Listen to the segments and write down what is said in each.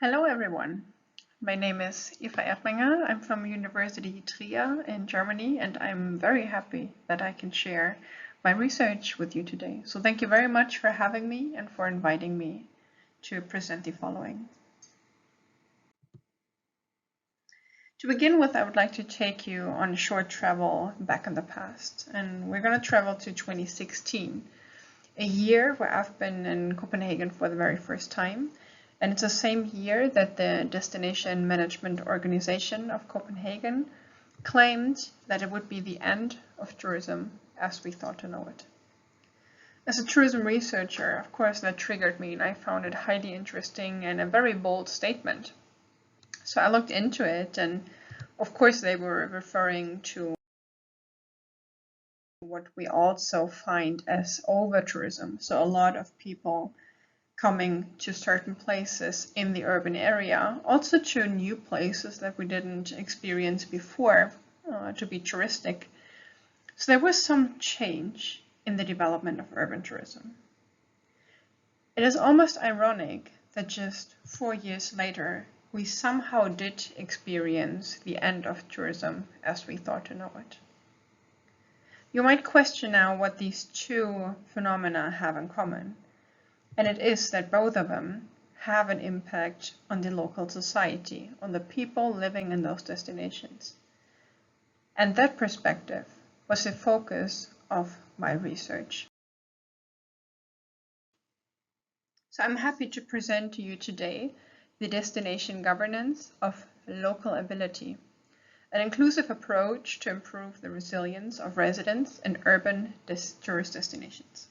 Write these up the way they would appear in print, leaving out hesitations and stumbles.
Hello everyone, my name is Eva Erdmenger. I'm from University of Trier in Germany, and I'm very happy that I can share my research with you today. So thank you very much for having me and for inviting me to present the following. To begin with, I would like to take you on a short travel back in the past, and we're going to travel to 2016, a year where I've been in Copenhagen for the very first time. And it's the same year that the Destination Management Organization of Copenhagen claimed that it would be the end of tourism as we thought to know it. As a tourism researcher, of course, that triggered me, and I found it highly interesting and a very bold statement. So I looked into it, and of course they were referring to what we also find as over-tourism. So a lot of people coming to certain places in the urban area, also to new places that we didn't experience before to be touristic. So there was some change in the development of urban tourism. It is almost ironic that just 4 years later, we somehow did experience the end of tourism as we thought to know it. You might question now what these two phenomena have in common. And it is that both of them have an impact on the local society, on the people living in those destinations. And that perspective was the focus of my research. So I'm happy to present to you today the destination governance of local ability, an inclusive approach to improve the resilience of residents in urban tourist destinations.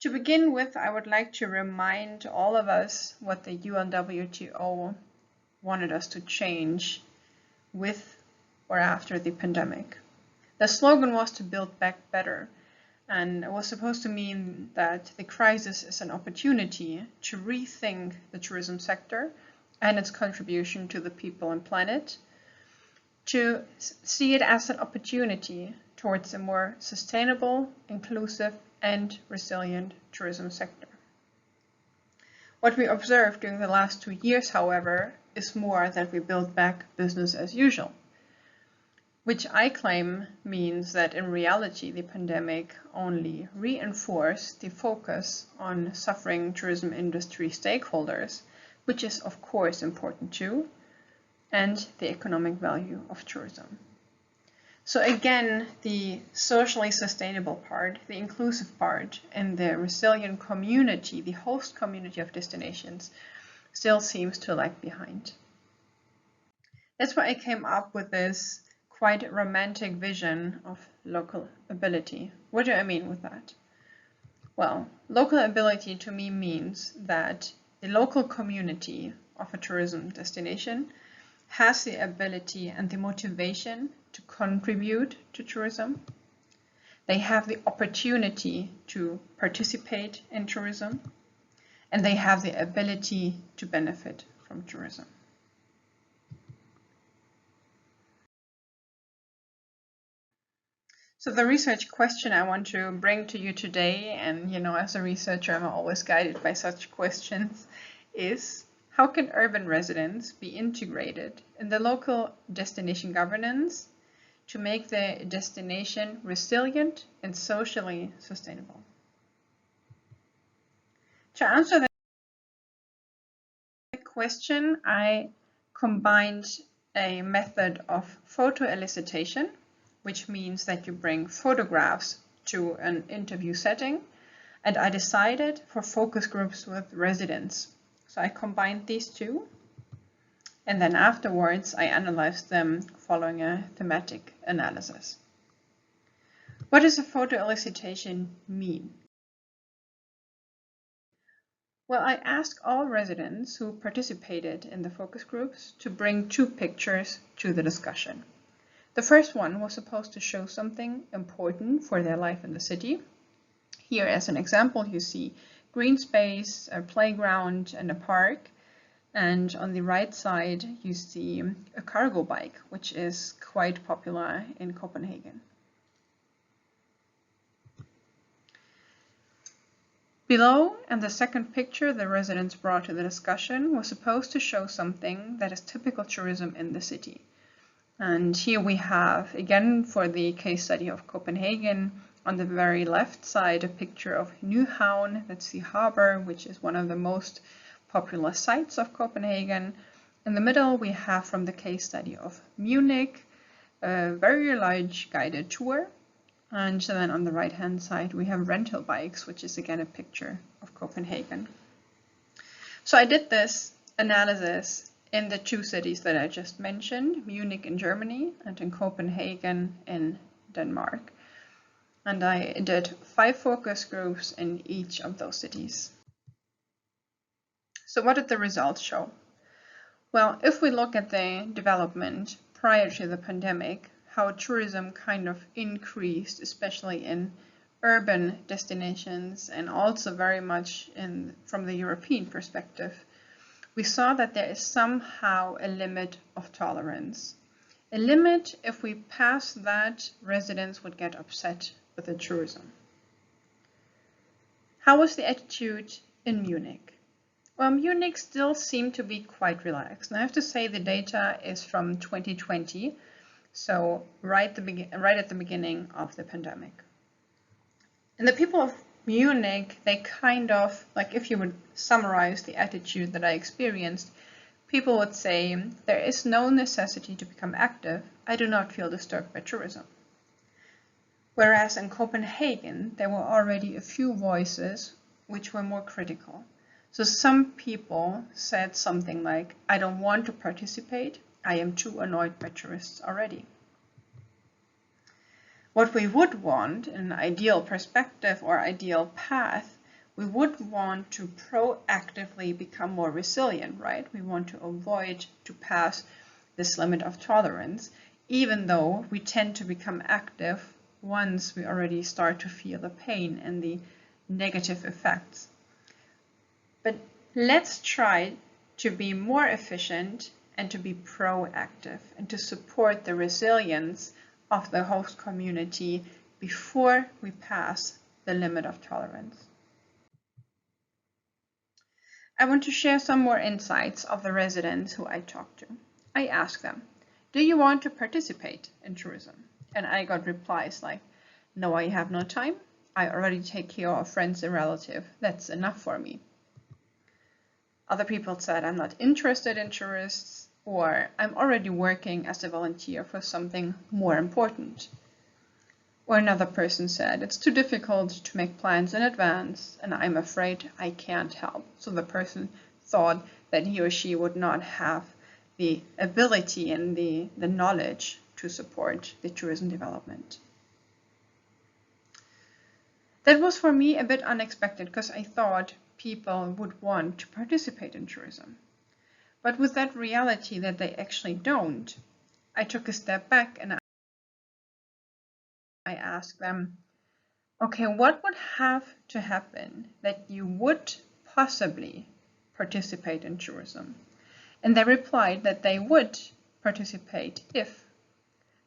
To begin with, I would like to remind all of us what the UNWTO wanted us to change with or after the pandemic. The slogan was to build back better, and it was supposed to mean that the crisis is an opportunity to rethink the tourism sector and its contribution to the people and planet, to see it as an opportunity towards a more sustainable, inclusive, and resilient tourism sector. What we observed during the last 2 years, however, is more that we build back business as usual, which I claim means that in reality the pandemic only reinforced the focus on suffering tourism industry stakeholders, which is of course important too, and the economic value of tourism. So again, the socially sustainable part, the inclusive part, and the resilient community, the host community of destinations, still seems to lag behind. That's why I came up with this quite romantic vision of local ability. What do I mean with that? Well, local ability to me means that the local community of a tourism destination has the ability and the motivation to contribute to tourism. They have the opportunity to participate in tourism, and they have the ability to benefit from tourism. So the research question I want to bring to you today, and as a researcher I'm always guided by such questions, is how can urban residents be integrated in the local destination governance to make the destination resilient and socially sustainable? To answer that question, I combined a method of photo elicitation, which means that you bring photographs to an interview setting, and I decided for focus groups with residents. So I combined these two, and then afterwards I analyzed them following a thematic analysis. What does a photo elicitation mean? Well, I asked all residents who participated in the focus groups to bring 2 pictures to the discussion. The first one was supposed to show something important for their life in the city. Here, as an example, you see green space, a playground, and a park. And on the right side, you see a cargo bike, which is quite popular in Copenhagen. Below, and the second picture the residents brought to the discussion was supposed to show something that is typical tourism in the city. And here we have, again for the case study of Copenhagen, on the very left side a picture of Nyhavn, that's the harbor, which is one of the most popular sites of Copenhagen. In the middle we have from the case study of Munich, a very large guided tour. And then on the right hand side we have rental bikes, which is again a picture of Copenhagen. So I did this analysis in the two cities that I just mentioned, Munich in Germany and in Copenhagen in Denmark. And I did 5 focus groups in each of those cities. So what did the results show? Well, if we look at the development prior to the pandemic, how tourism kind of increased, especially in urban destinations and also very much from the European perspective, we saw that there is somehow a limit of tolerance. A limit, if we pass that, residents would get upset with the tourism. How was the attitude in Munich? Well, Munich still seemed to be quite relaxed. And I have to say the data is from 2020. So right at the beginning of the pandemic. And the people of Munich, they kind of, like if you would summarize the attitude that I experienced, people would say, there is no necessity to become active. I do not feel disturbed by tourism. Whereas in Copenhagen, there were already a few voices which were more critical. So some people said something like, I don't want to participate. I am too annoyed by tourists already. What we would want in an ideal perspective or ideal path, we would want to proactively become more resilient, right? We want to avoid to pass this limit of tolerance, even though we tend to become active once we already start to feel the pain and the negative effects. But let's try to be more efficient and to be proactive and to support the resilience of the host community before we pass the limit of tolerance. I want to share some more insights of the residents who I talked to. I asked them, do you want to participate in tourism? And I got replies like, no, I have no time. I already take care of friends and relatives. That's enough for me. Other people said, I'm not interested in tourists, or I'm already working as a volunteer for something more important. Or another person said, it's too difficult to make plans in advance, and I'm afraid I can't help. So the person thought that he or she would not have the ability and the knowledge to support the tourism development. That was for me a bit unexpected, because I thought people would want to participate in tourism. But with that reality that they actually don't, I took a step back and I asked them, okay, what would have to happen that you would possibly participate in tourism? And they replied that they would participate if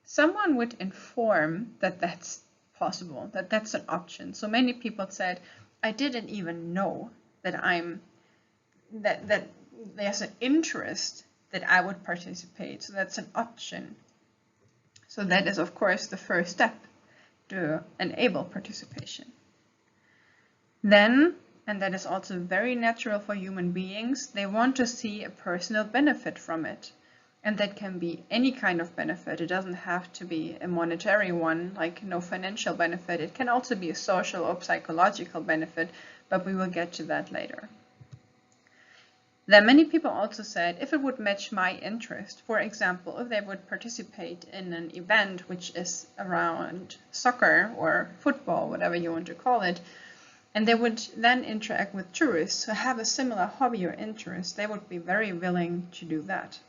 someone would inform that that's possible, that that's an option. So many people said, I didn't even know that there's an interest that I would participate. So that's an option. So that is, of course, the first step to enable participation. Then, and that is also very natural for human beings, they want to see a personal benefit from it. And that can be any kind of benefit. It doesn't have to be a monetary one, like no financial benefit. It can also be a social or psychological benefit, but we will get to that later. Then many people also said if it would match my interest, for example, if they would participate in an event which is around soccer or football, whatever you want to call it, and they would then interact with tourists who have a similar hobby or interest, they would be very willing to do that.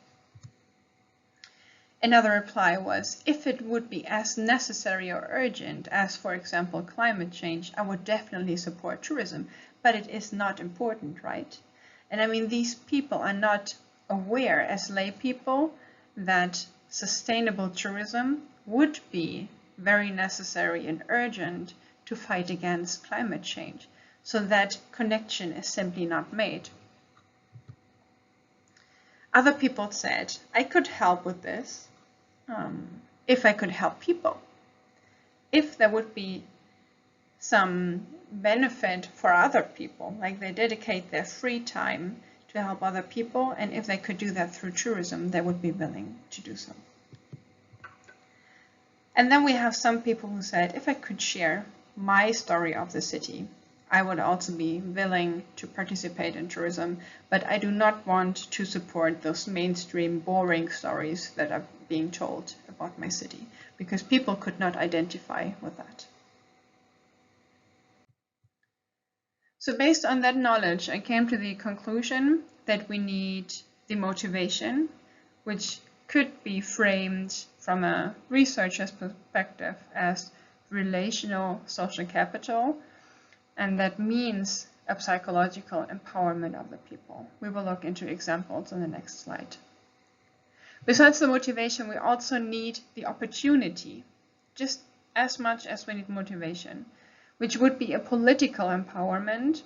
Another reply was, if it would be as necessary or urgent as, for example, climate change, I would definitely support tourism, but it is not important, right? And I mean, these people are not aware as lay people that sustainable tourism would be very necessary and urgent to fight against climate change. so that connection is simply not made. Other people said, I could help with this if I could help people. If there would be some benefit for other people, like they dedicate their free time to help other people, and if they could do that through tourism, they would be willing to do so. And then we have some people who said, if I could share my story of the city, I would also be willing to participate in tourism, but I do not want to support those mainstream boring stories that are being told about my city, because people could not identify with that. So based on that knowledge, I came to the conclusion that we need the motivation, which could be framed from a researcher's perspective as relational social capital, and that means a psychological empowerment of the people. We will look into examples on the next slide. Besides the motivation, we also need the opportunity, just as much as we need motivation, which would be a political empowerment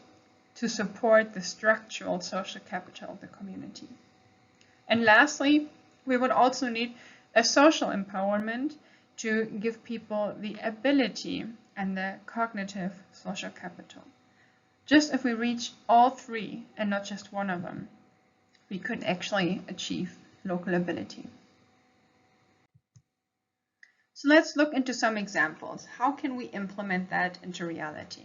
to support the structural social capital of the community. And lastly, we would also need a social empowerment to give people the ability and the cognitive social capital. Just if we reach all three and not just one of them, we could actually achieve local ability. So let's look into some examples. How can we implement that into reality?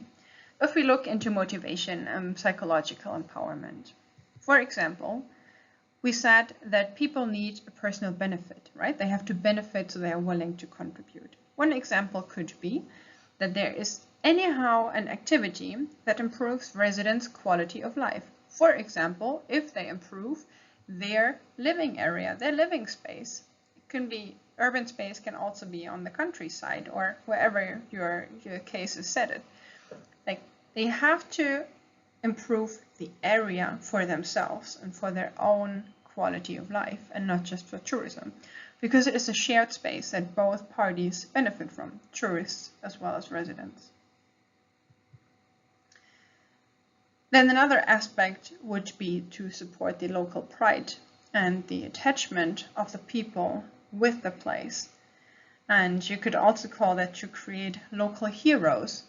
If we look into motivation and psychological empowerment, for example, we said that people need a personal benefit, right? They have to benefit so they are willing to contribute. One example could be that there is anyhow an activity that improves residents' quality of life. For example, if they improve their living area, their living space. It can be urban space, can also be on the countryside or wherever your case is set. Like they have to improve the area for themselves and for their own quality of life and not just for tourism, because it is a shared space that both parties benefit from, tourists as well as residents. Then another aspect would be to support the local pride and the attachment of the people with the place. And you could also call that to create local heroes.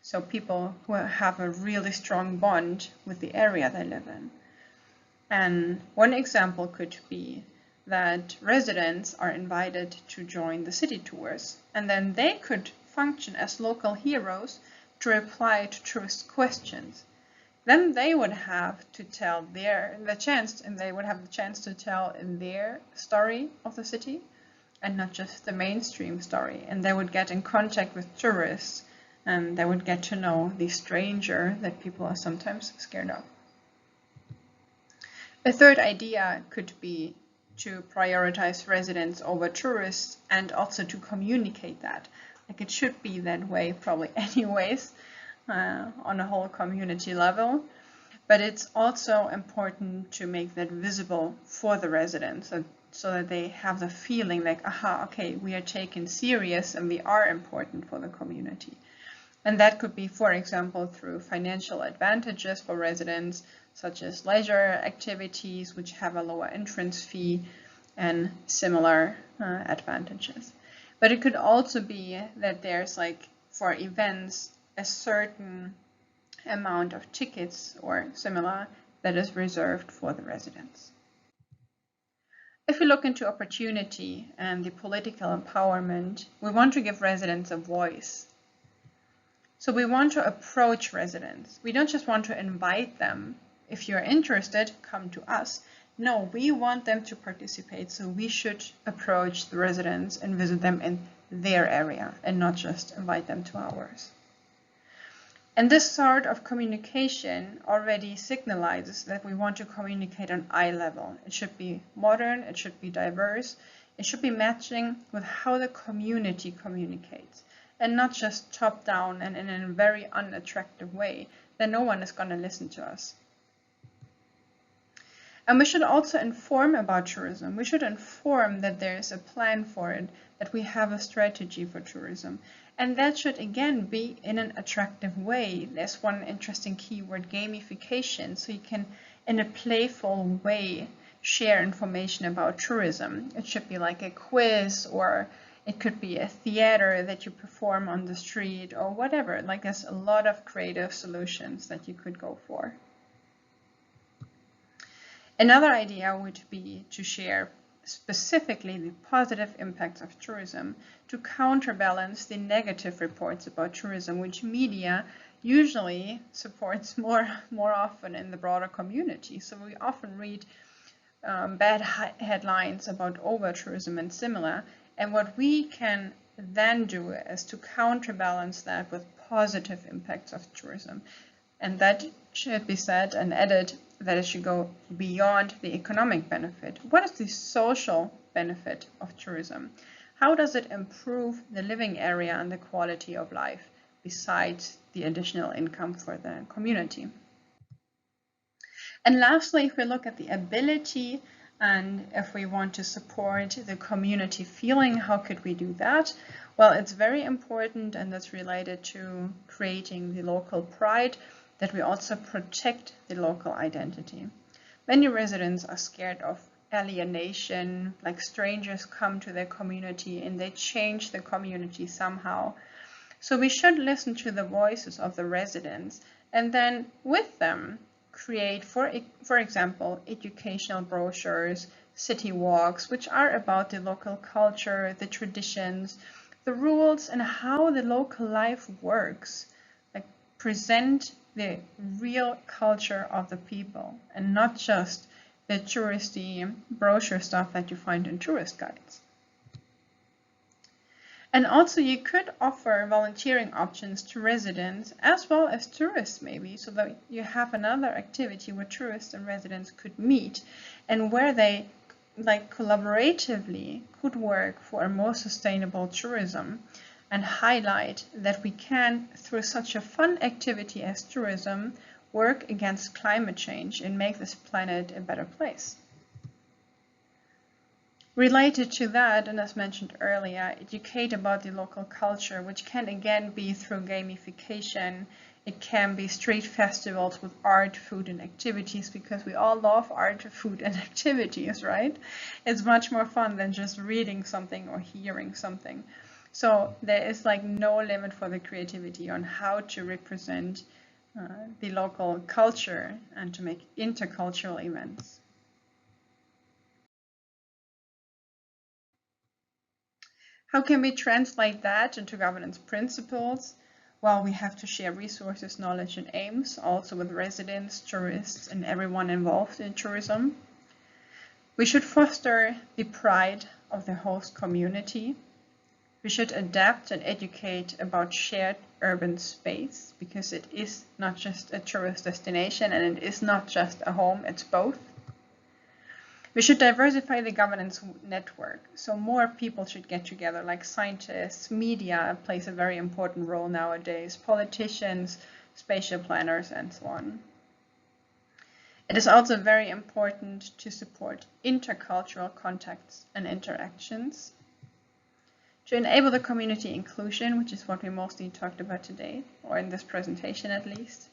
So people who have a really strong bond with the area they live in. And one example could be that residents are invited to join the city tours, and then they could function as local heroes to reply to tourist questions. Then they would have to tell the chance to tell their story of the city and not just the mainstream story. And they would get in contact with tourists and they would get to know the stranger that people are sometimes scared of. A third idea could be to prioritize residents over tourists and also to communicate that. Like it should be that way probably anyways. On a whole community level, but it's also important to make that visible for the residents so that they have the feeling like, aha, okay, we are taken serious and we are important for the community. And that could be, for example, through financial advantages for residents, such as leisure activities, which have a lower entrance fee and similar advantages. But it could also be that there's like, for events, a certain amount of tickets or similar that is reserved for the residents. If we look into opportunity and the political empowerment, we want to give residents a voice. So we want to approach residents. We don't just want to invite them. If you're interested, come to us. No, we want them to participate. So we should approach the residents and visit them in their area and not just invite them to ours. And this sort of communication already signalizes that we want to communicate on eye level. It should be modern, it should be diverse, it should be matching with how the community communicates, and not just top down and in a very unattractive way, then no one is going to listen to us. And we should also inform about tourism. We should inform that there is a plan for it, that we have a strategy for tourism. And that should, again, be in an attractive way. There's one interesting keyword, gamification. So you can, in a playful way, share information about tourism. It should be like a quiz, or it could be a theater that you perform on the street, or whatever. Like, there's a lot of creative solutions that you could go for. Another idea would be to share specifically the positive impacts of tourism to counterbalance the negative reports about tourism, which media usually supports more often in the broader community. So we often read bad headlines about over-tourism and similar, and what we can then do is to counterbalance that with positive impacts of tourism. And that should be said and added that it should go beyond the economic benefit. What is the social benefit of tourism? How does it improve the living area and the quality of life besides the additional income for the community? And lastly, if we look at the ability and if we want to support the community feeling, how could we do that? Well, it's very important, and that's related to creating the local pride, that we also protect the local identity. Many residents are scared of alienation, like strangers come to their community and they change the community somehow. So we should listen to the voices of the residents and then with them create, for example, educational brochures, city walks, which are about the local culture, the traditions, the rules, and how the local life works. Like, present the real culture of the people and not just the touristy brochure stuff that you find in tourist guides. And also you could offer volunteering options to residents as well as tourists maybe, so that you have another activity where tourists and residents could meet and where they collaboratively could work for a more sustainable tourism and highlight that we can, through such a fun activity as tourism, work against climate change and make this planet a better place. Related to that, and as mentioned earlier, educate about the local culture, which can again be through gamification. It can be street festivals with art, food, and activities, because we all love art, food, and activities, right? It's much more fun than just reading something or hearing something. So there is no limit for the creativity on how to represent the local culture and to make intercultural events. How can we translate that into governance principles? Well, we have to share resources, knowledge, and aims, also with residents, tourists, and everyone involved in tourism. We should foster the pride of the host community. We should adapt and educate about shared urban space, because it is not just a tourist destination and it is not just a home, it's both. We should diversify the governance network, so more people should get together, like scientists, media plays a very important role nowadays, politicians, spatial planners, and so on. It is also very important to support intercultural contacts and interactions, to enable the community inclusion, which is what we mostly talked about today, or in this presentation at least,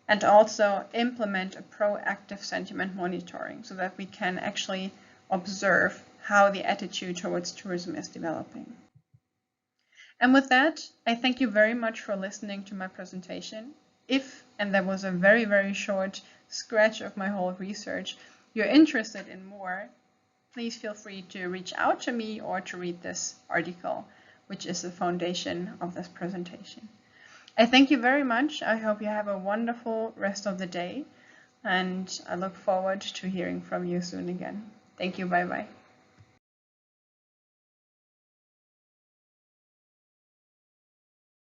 and also implement a proactive sentiment monitoring so that we can actually observe how the attitude towards tourism is developing. And with that, I thank you very much for listening to my presentation. If, and that was a very, very short scratch of my whole research, you're interested in more, please feel free to reach out to me or to read this article, which is the foundation of this presentation. I thank you very much. I hope you have a wonderful rest of the day, and I look forward to hearing from you soon again. Thank you. Bye-bye.